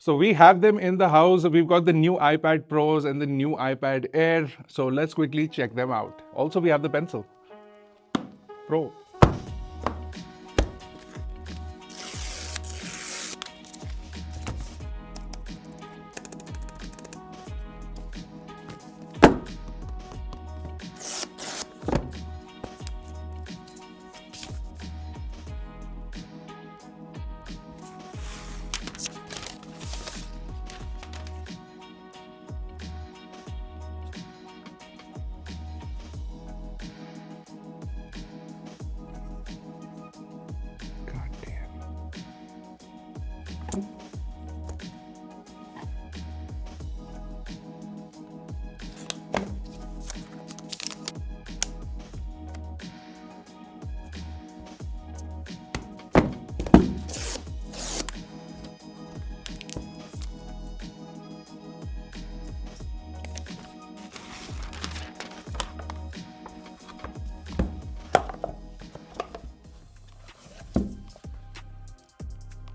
So we have them in the house. We've got the new iPad Pros and the new iPad Air. So let's quickly check them out. Also, we have the Pencil Pro. God damn.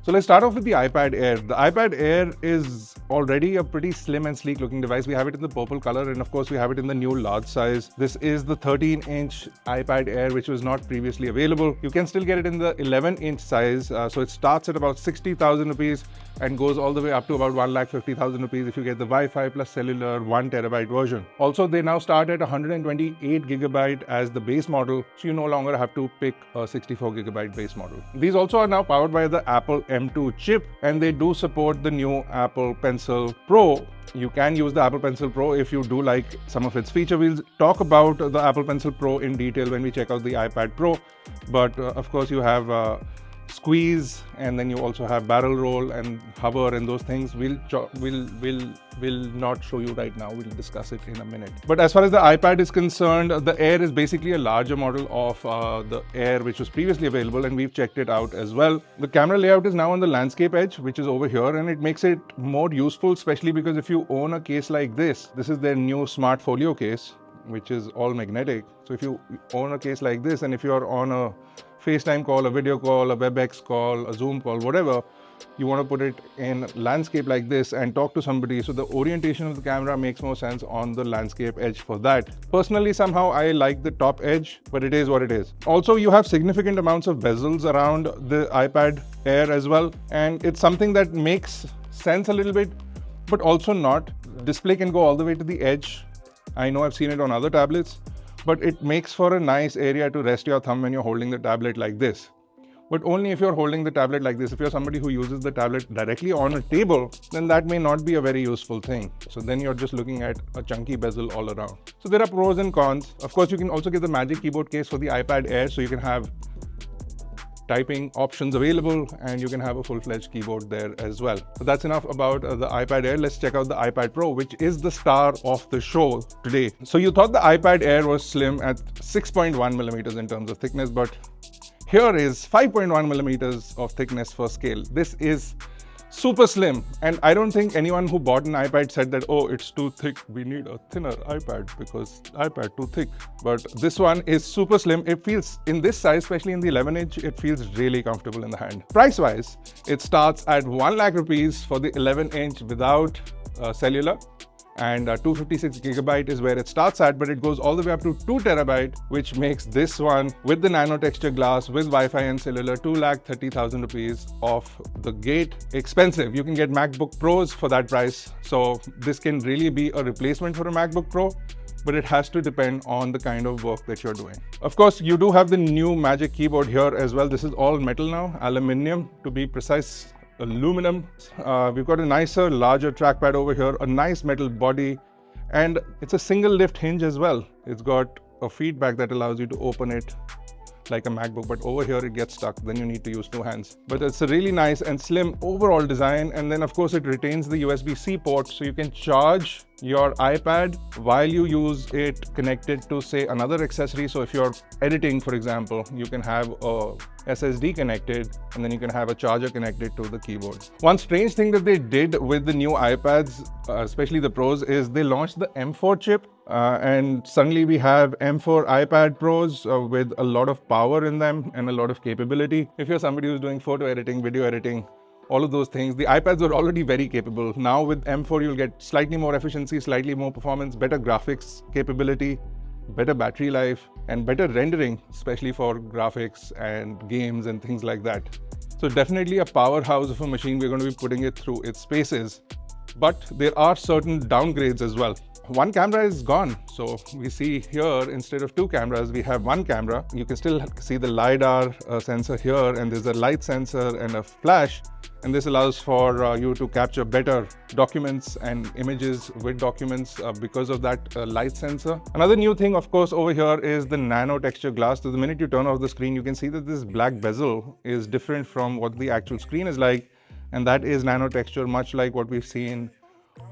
So let's start off with the iPad Air. The iPad Air is already a pretty slim and sleek looking device. We have it in the purple color, and of course we have it in the new large size. This is the 13-inch iPad Air, which was not previously available. You can still get it in the 11-inch size. So it starts at about 60,000 rupees and goes all the way up to about 1,50,000 rupees if you get the Wi-Fi plus cellular 1 terabyte version. Also, they now start at 128 gigabyte as the base model, so you no longer have to pick a 64 gigabyte base model. These also are now powered by the Apple M2 chip, and they do support the new Apple Pencil Pro. You can use the Apple Pencil Pro if you do like some of its features. We'll talk about the Apple Pencil Pro in detail when we check out the iPad Pro, but of course you have squeeze, and then you also have barrel roll and hover and those things. We'll not show you right now. We'll discuss it in a minute. But as far as the iPad is concerned, the Air is basically a larger model of the Air which was previously available, and we've checked it out as well. The camera layout is now on the landscape edge, which is over here, and it makes it more useful, especially because if you own a case like this is their new Smart Folio case, which is all magnetic. So if you own a case like this, and if you're on a FaceTime call, a video call, a WebEx call, a Zoom call, whatever, you want to put it in landscape like this and talk to somebody. So the orientation of the camera makes more sense on the landscape edge for that. Personally, somehow I like the top edge, but it is what it is. Also, you have significant amounts of bezels around the iPad Air as well. And it's something that makes sense a little bit, but also not. Display can go all the way to the edge. I know I've seen it on other tablets, but it makes for a nice area to rest your thumb when you're holding the tablet like this. But only if you're holding the tablet like this. If you're somebody who uses the tablet directly on a table, then that may not be a very useful thing. So then you're just looking at a chunky bezel all around. So there are pros and cons. Of course, you can also get the Magic Keyboard case for the iPad Air, so you can have typing options available, and you can have a full-fledged keyboard there as well. So that's enough about the iPad Air. Let's check out the iPad Pro, which is the star of the show today. So you thought the iPad Air was slim at 6.1 millimeters in terms of thickness, but here is 5.1 millimeters of thickness for scale. This is super slim, and I don't think anyone who bought an iPad said that, oh, it's too thick, we need a thinner iPad because iPad too thick. But this one is super slim. It feels, in this size, especially in the 11-inch, it feels really comfortable in the hand. Price wise, it starts at 1 lakh rupees for the 11-inch without cellular, and 256 gigabyte is where it starts at, but it goes all the way up to 2 terabyte, which makes this one with the nano texture glass with Wi-Fi and cellular 2,30,000 rupees off the gate. Expensive. You can get MacBook Pros for that price, so this can really be a replacement for a MacBook Pro, but it has to depend on the kind of work that you're doing. Of course, you do have the new Magic Keyboard here as well. This is all metal now, aluminium to be precise. Aluminum. We've got a nicer, larger trackpad over here, a nice metal body, and it's a single lift hinge as well. It's got a feedback that allows you to open it like a MacBook, but over here it gets stuck, then you need to use 2 hands. But it's a really nice and slim overall design, and then of course it retains the USB-C port, so you can charge your iPad while you use it connected to, say, another accessory. So if you're editing, for example, you can have a SSD connected, and then you can have a charger connected to the keyboard. One strange thing that they did with the new iPads, especially the Pros, is they launched the M4 chip, and suddenly we have M4 iPad Pros with a lot of power in them and a lot of capability. If you're somebody who's doing photo editing, video editing, all of those things. The iPads were already very capable. Now with M4, you'll get slightly more efficiency, slightly more performance, better graphics capability, better battery life, and better rendering, especially for graphics and games and things like that. So definitely a powerhouse of a machine. We're going to be putting it through its paces. But there are certain downgrades as well. One camera is gone. So we see here, instead of two cameras, we have one camera. You can still see the LiDAR sensor here, and there's a light sensor and a flash. And this allows for you to capture better documents and images with documents because of that light sensor. Another new thing, of course, over here is the nano texture glass. So the minute you turn off the screen, you can see that this black bezel is different from what the actual screen is like. And that is nano texture, much like what we've seen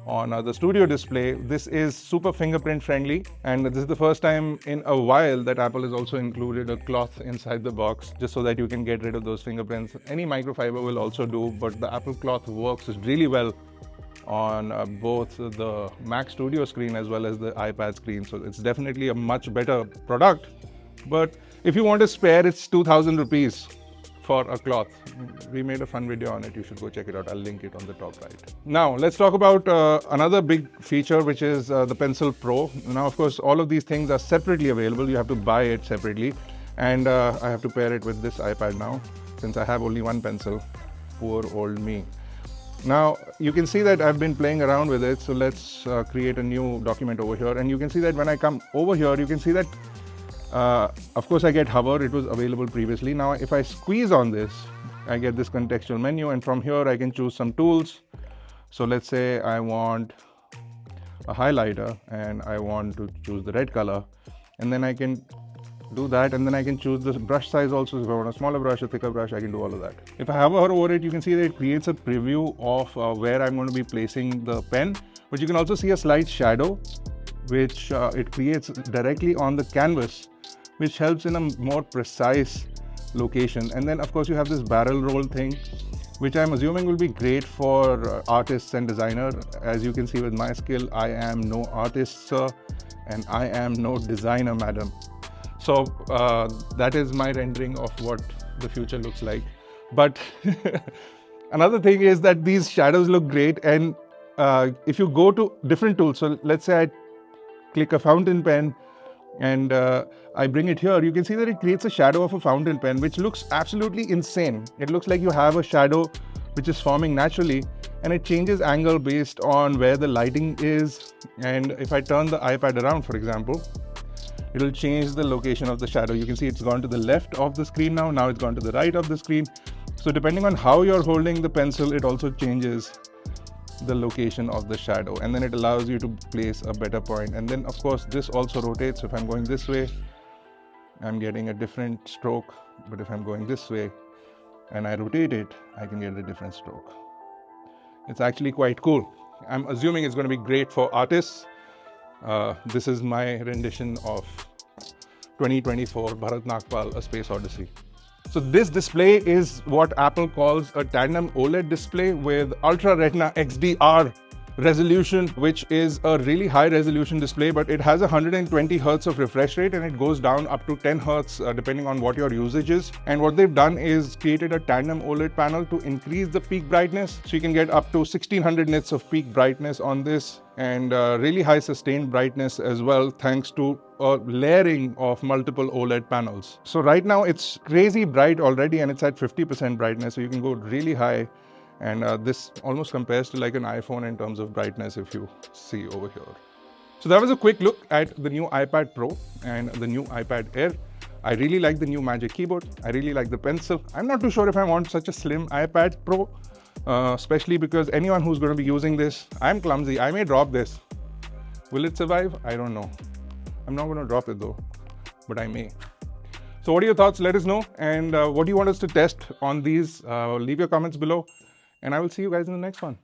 on the studio display. This is super fingerprint friendly, and this is the first time in a while that Apple has also included a cloth inside the box, just so that you can get rid of those fingerprints. Any microfiber will also do, but the Apple cloth works really well on both the Mac Studio screen as well as the iPad screen. So it's definitely a much better product. But if you want to spare, it's 2,000 rupees for a cloth. We made a fun video on it. You should go check it out. I'll link it on the top right. Now, let's talk about another big feature, which is the Pencil Pro. Now, of course, all of these things are separately available. You have to buy it separately. And I have to pair it with this iPad now, since I have only one pencil. Poor old me. Now, you can see that I've been playing around with it. So let's create a new document over here. And you can see that when I come over here, you can see that of course, I get hover. It was available previously. Now, if I squeeze on this, I get this contextual menu, and from here I can choose some tools. So let's say I want a highlighter and I want to choose the red color, and then I can do that, and then I can choose the brush size also. If I want a smaller brush, a thicker brush, I can do all of that. If I hover over it, you can see that it creates a preview of where I'm going to be placing the pen, but you can also see a slight shadow, which it creates directly on the canvas, which helps in a more precise location. And then of course you have this barrel roll thing, which I'm assuming will be great for artists and designers. As you can see with my skill, I am no artist, sir, and I am no designer, madam. So that is my rendering of what the future looks like. But another thing is that these shadows look great, and if you go to different tools, so let's say I click a fountain pen and I bring it here, you can see that it creates a shadow of a fountain pen, which looks absolutely insane. It looks like you have a shadow which is forming naturally, and it changes angle based on where the lighting is. And if I turn the iPad around, for example, it'll change the location of the shadow. You can see it's gone to the left of the screen now it's gone to the right of the screen. So depending on how you're holding the pencil, it also changes the location of the shadow, and then it allows you to place a better point. And then of course this also rotates. So if I'm going this way, I'm getting a different stroke, but if I'm going this way and I rotate it, I can get a different stroke. It's actually quite cool. I'm assuming it's going to be great for artists. This is my rendition of 2024 Bharat Nagpal, A Space Odyssey. So this display is what Apple calls a tandem OLED display with Ultra Retina XDR resolution, which is a really high resolution display, but it has 120 Hz of refresh rate, and it goes down up to 10 Hz depending on what your usage is. And what they've done is created a tandem OLED panel to increase the peak brightness. So you can get up to 1600 nits of peak brightness on this, and really high sustained brightness as well, thanks to a layering of multiple OLED panels. So right now it's crazy bright already, and it's at 50% brightness, so you can go really high. And this almost compares to like an iPhone in terms of brightness, if you see over here. So that was a quick look at the new iPad Pro and the new iPad Air. I really like the new Magic Keyboard. I really like the pencil. I'm not too sure if I want such a slim iPad Pro, especially because anyone who's going to be using this, I'm clumsy. I may drop this. Will it survive? I don't know. I'm not going to drop it though, but I may. So what are your thoughts? Let us know. And what do you want us to test on these? Leave your comments below. And I will see you guys in the next one.